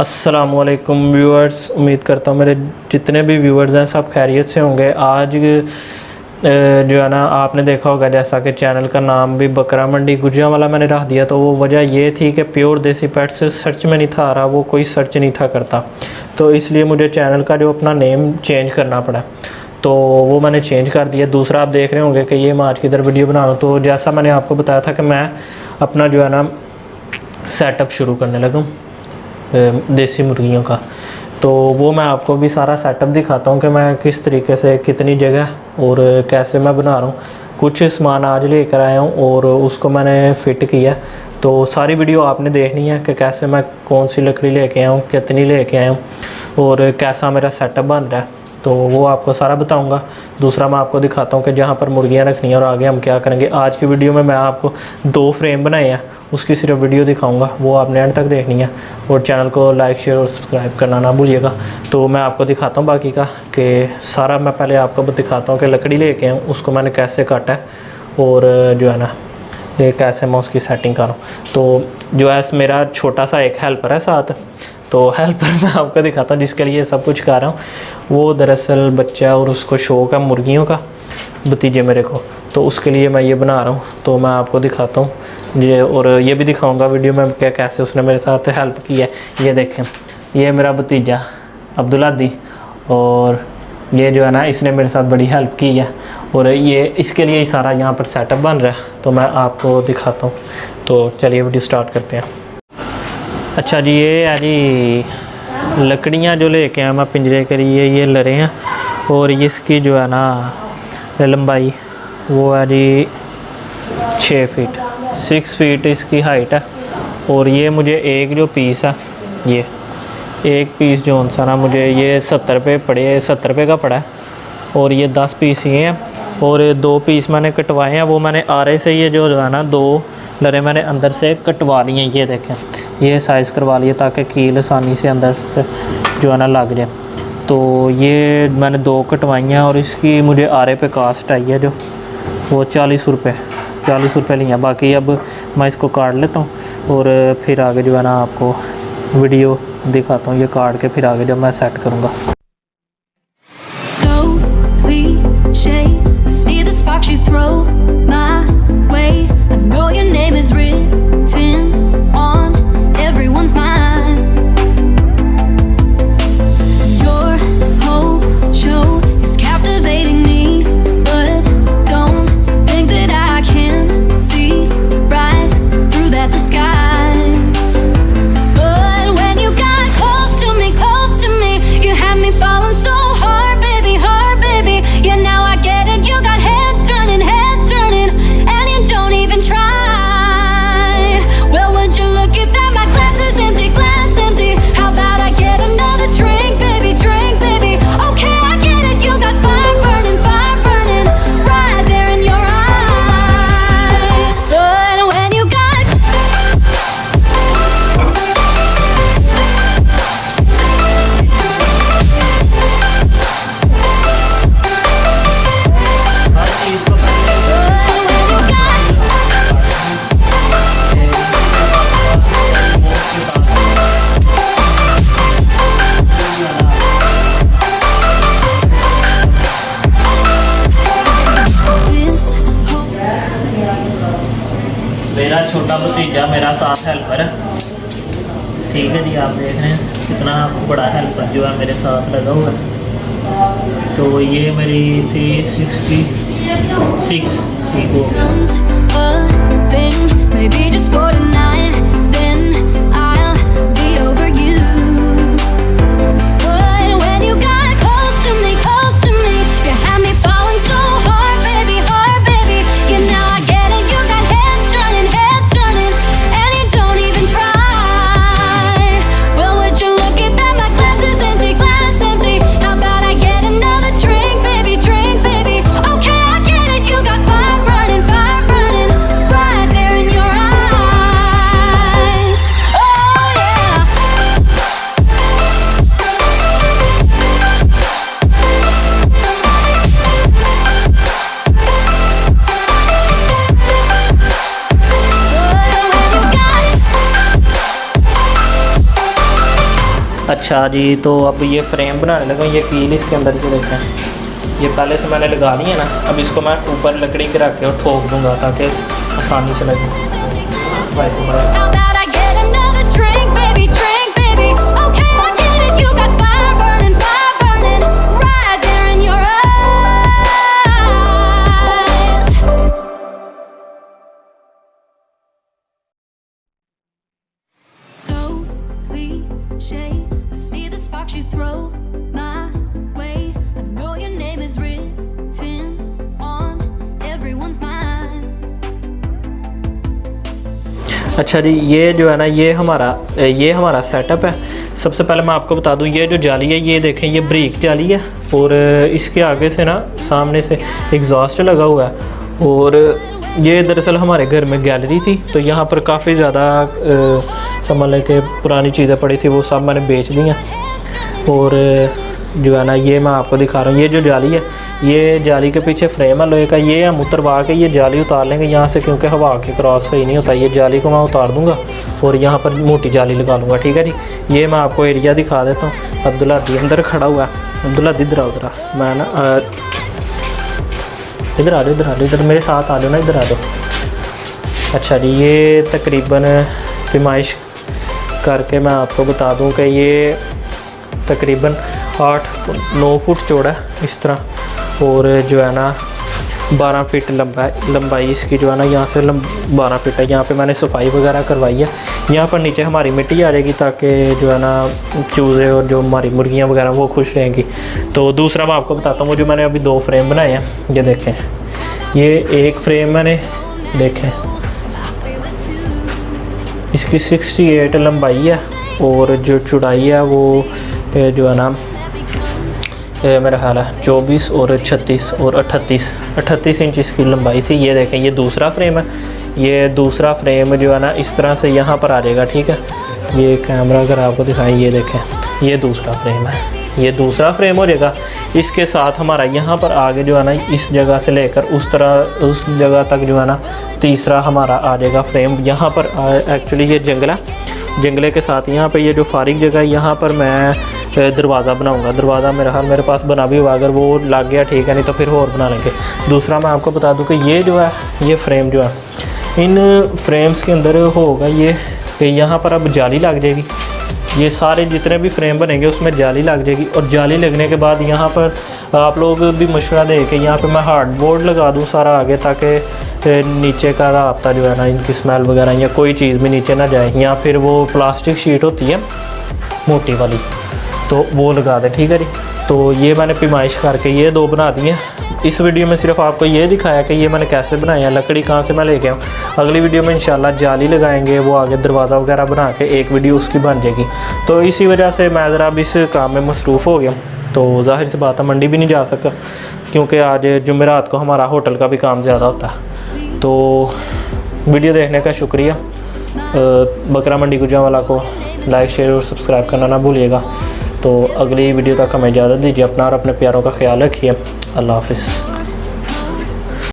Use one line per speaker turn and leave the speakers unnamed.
अस्सलामुअलैकुम व्यूअर्स, उम्मीद करता हूँ मेरे जितने भी व्यूअर्स हैं सब खैरियत से होंगे। आज जो है ना, आपने देखा होगा जैसा कि चैनल का नाम भी बकरा मंडी गujranwala मैंने रख दिया, तो वो वजह ये थी कि प्योर देसी पेट्स सर्च में नहीं था आ रहा, वो कोई सर्च नहीं था करता, तो इसलिए मुझे चैनल का जो अपना नेम चेंज करना पड़ा, तो वो मैंने चेंज कर दिया। दूसरा आप देख रहे होंगे कि ये मैं आज की इधर वीडियो बना रहा हूँ, तो जैसा मैंने आपको बताया था कि मैं अपना जो है ना सेटअप शुरू करने लगा देसी मुर्गियों का, तो वो मैं आपको भी सारा सेटअप दिखाता हूँ कि मैं किस तरीके से कितनी जगह और कैसे मैं बना रहा हूँ। कुछ सामान आज लेकर आया हूँ और उसको मैंने फ़िट किया, तो सारी वीडियो आपने देखनी है कि कैसे मैं कौन सी लकड़ी लेके आया हूँ, कितनी लेके आया हूँ और कैसा मेरा सेटअप बन रहा है, तो वो आपको सारा बताऊंगा। दूसरा मैं आपको दिखाता हूँ कि जहाँ पर मुर्गियाँ रखनी है और आगे हम क्या करेंगे। आज की वीडियो में मैं आपको 2 फ्रेम बनाए हैं, उसकी सिर्फ वीडियो दिखाऊंगा, वो आपने एंड तक देखनी है और चैनल को लाइक शेयर और सब्सक्राइब करना ना भूलिएगा। तो मैं आपको दिखाता हूँ बाकी का कि सारा मैं पहले आपको दिखाता हूँ कि लकड़ी लेके आऊँ उसको मैंने कैसे काटा है और जो है ना ये कैसे मैं उसकी सेटिंग करूँ। तो जो है मेरा छोटा सा एक हेल्पर है साथ, तो हेल्पर मैं आपको दिखाता हूँ जिसके लिए सब कुछ कर रहा हूँ। वो दरअसल बच्चा और उसको शौक़ है मुर्गियों का, भतीजे मेरे को, तो उसके लिए मैं ये बना रहा हूँ, तो मैं आपको दिखाता हूँ ये, और ये भी दिखाऊंगा वीडियो में क्या कैसे उसने मेरे साथ हेल्प की है। ये देखें, ये मेरा भतीजा अब्दुल्लादी, और ये जो है ना इसने मेरे साथ बड़ी हेल्प की है, और ये इसके लिए ही सारा यहाँ पर सेटअप बन रहा है, तो मैं आपको दिखाता हूँ। तो चलिए वीडियो स्टार्ट करते हैं। अच्छा जी, ये है जी लकड़ियाँ जो लेके आया मैं पिंजरे के लिए, ये लरे हैं, और इसकी जो है ना लंबाई वो है जी 6 फीट, 6 फीट इसकी हाइट है। और ये मुझे एक जो पीस है, ये एक पीस जो सा ना मुझे ये 70 रुपये पड़े, 70 रुपये का पड़ा है, और ये 10 पीस ये हैं, और 2 पीस मैंने कटवाए हैं। वो मैंने आरे से ये जो है ना 2 लरे मैंने अंदर से कटवा लिए, ये देखें, ये साइज़ करवा लिए ताकि कील आसानी से अंदर से जो है ना लग जाए। तो ये मैंने 2 कटवाई हैं, और इसकी मुझे आरे पे कास्ट आई है जो वो 40 रुपये लिया। बाकी अब मैं इसको काट लेता हूँ और फिर आगे जो है ना आपको वीडियो दिखाता हूँ, ये काट के फिर आगे जब मैं सेट करूँगा। मेरा छोटा भतीजा मेरा साथ हेल्पर है, ठीक है जी। आप देख रहे हैं कितना बड़ा हेल्पर जो है मेरे साथ लगा हुआ है। तो ये मेरी थी 66, ठीक हो।
Right there in your eyes.
अच्छा जी, तो अब ये फ्रेम बनाने लगा। ये कील इसके अंदर जो देखें ये पहले से मैंने लगा ली है ना। अब इसको मैं ऊपर लकड़ी के रख के और ठोक दूँगा ताकि आसानी से लगे। अच्छा जी, ये जो है ना ये हमारा सेटअप है। सबसे पहले मैं आपको बता दूं, ये जो जाली है ये देखें ये ब्रिक जाली है और इसके आगे से ना सामने से एग्जॉस्ट लगा हुआ है। और ये दरअसल हमारे घर में गैलरी थी, तो यहाँ पर काफ़ी ज़्यादा समझ लें कि पुरानी चीज़ें पड़ी थी, वो सब मैंने बेच दी हैं। और जो है ना ये मैं आपको दिखा रहा हूँ, ये जो जाली है ये जाली के पीछे फ्रेम है लोहे का, ये हम उतरवा के ये जाली उतार लेंगे यहाँ से, क्योंकि हवा के क्रॉस सही नहीं होता। ये जाली को मैं उतार दूँगा और यहाँ पर मोटी जाली लगा लूँगा, ठीक है जी। ये मैं आपको एरिया दिखा देता हूँ। अब्दुल्ला दी अंदर खड़ा हुआ है। अब्दुल्ला इधर आओ, इधर मैं ना इधर आ जाओ, इधर मेरे साथ आ जाओ ना, इधर आ जाओ। अच्छा जी, ये तकरीबन पैमाइश करके मैं आपको बता दूँ कि ये तकरीबन 8-9 फुट चौड़ा है इस तरह, और जो है ना 12 फीट लंबाई इसकी जो है ना यहाँ से 12 फीट है। यहाँ पे मैंने सफाई वगैरह करवाई है। यहाँ पर नीचे हमारी मिट्टी आ जाएगी ताकि जो है ना चूज़े और जो हमारी मुर्गियाँ वगैरह वो खुश रहेंगी। तो दूसरा मैं आपको बताता हूँ, जो मैंने अभी 2 फ्रेम बनाए हैं, ये देखें। ये एक फ्रेम मैंने देखें इसकी 68 लंबाई है और जो चौड़ाई है वो जो है ना मेरा ख्याल है 24 और 36 और 38 इंच इसकी लंबाई थी। ये देखें ये दूसरा फ्रेम है। ये दूसरा फ्रेम जो है ना इस तरह से यहाँ पर आ जाएगा, ठीक है। ये कैमरा अगर आपको दिखाएं, ये देखें ये दूसरा फ्रेम है, ये दूसरा फ्रेम हो जाएगा। इसके साथ हमारा यहाँ पर आगे जो है ना इस जगह से लेकर उस जगह तक जो है ना तीसरा हमारा आ जाएगा फ्रेम। यहाँ पर एक्चुअली ये जंगले के साथ यहाँ पे ये जो फारिग जगह है यहाँ पर मैं दरवाज़ा बनाऊंगा। दरवाज़ा मेरे पास बना भी हुआ, अगर वो लग गया ठीक है, नहीं तो फिर और बना लेंगे। दूसरा मैं आपको बता दूं कि ये जो है ये फ्रेम जो है इन फ्रेम्स के अंदर होगा ये कि यहाँ पर अब जाली लग जाएगी। ये सारे जितने भी फ्रेम बनेंगे उसमें जाली लग जाएगी, और जाली लगने के बाद यहाँ पर आप लोग भी मशवरा दे के यहाँ पे मैं हार्डबोर्ड लगा दूँ सारा आगे, ताकि नीचे का रास्ता जो है ना इनकी स्मेल वगैरह या कोई चीज़ भी नीचे ना जाए। या फिर वो प्लास्टिक शीट होती है मोटी वाली, तो वो लगा दें, ठीक है जी। तो ये मैंने पैमाइश करके ये 2 बना दिए। इस वीडियो में सिर्फ आपको ये दिखाया कि ये मैंने कैसे बनाए हैं, लकड़ी कहाँ से मैं लेके आऊँ। अगली वीडियो में इंशाल्लाह जाली लगाएंगे, वो आगे दरवाज़ा वगैरह बना के एक वीडियो उसकी बन जाएगी। तो इसी वजह से मैं ज़रा अब इस काम में मसरूफ़ हो गया, तो जाहिर सी बात है मंडी भी नहीं जा सका, क्योंकि आज जुमेरात को हमारा होटल का भी काम ज़्यादा होता है। तो वीडियो देखने का शुक्रिया। बकरा मंडी गुजरांवाला को लाइक शेयर और सब्सक्राइब करना ना भूलिएगा। तो अगली वीडियो तक हमें इजाज़त दीजिए। अपना और अपने प्यारों का ख्याल रखिए। अल्लाह हाफ़िज़।